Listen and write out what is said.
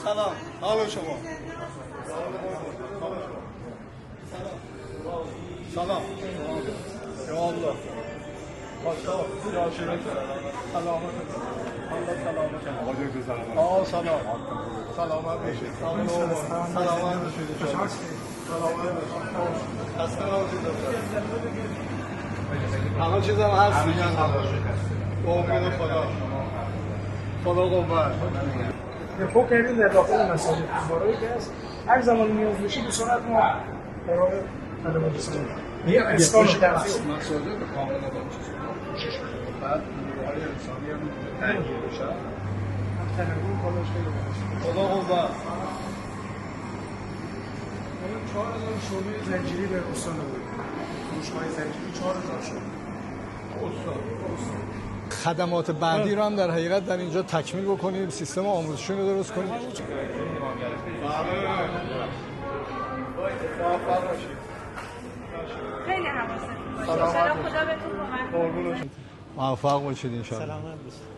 سلام حال شما سلام یا الله ماشاءالله یا شیرین سلامت الله سلامت آقا جون سلامت آقا سلام سلامت باشید سلامت باشید سلامت باشید خسته نباشید همه چیز هم هست میگن به امید خدا خدا قوت دفاع کردیم در داخل مساجد برای که هست هر زمان نیاز بشه به سرعت ما برای خدمات رسانی یه اسکان تنظیم مساجد کاملا کوشش می‌کنیم بعد نیروهای انسانی هم تنگیر بشه تنظیم کالاش خیلی خدا قوت 4000 شعبه زنجیری به استان بود فروشگاه زنجیری 4000 شعبه خدمات بعدی رو هم در حقیقت در اینجا تکمیل بکنیم سیستم آموزشی رو درست کنیم خیلی حواستون باشه. خدا بهتون کمک کنه. موفق باشید ان شاء الله. سلامت باشید.